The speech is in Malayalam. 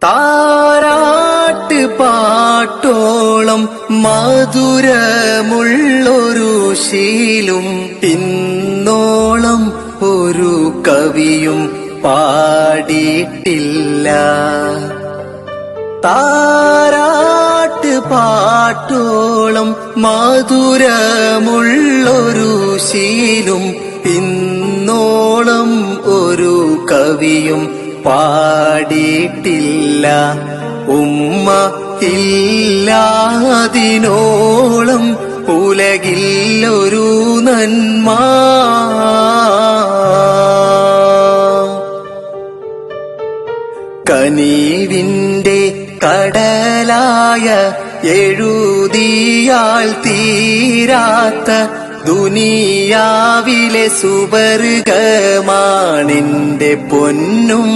താരാട്ട് പാട്ടോളം മധുരമുള്ളൊരു ശീലും ഇന്നോളം ഒരു കവിയും പാടിയിട്ടില്ല. താരാട്ട് പാട്ടോളം മധുരമുള്ളൊരു ശീലും ഇന്നോളം ഒരു കവിയും പാടിയിട്ടില്ല. ഉമ്മ ഇല്ലാതിനോളം ഉലകില്ലൊരു നന്മ. കനിവിന്റെ കടലായ എഴുതിയാൽ തീരാത്ത ദുനിയാവിലെ സുവർഗമാണെന്റെ പൊന്നും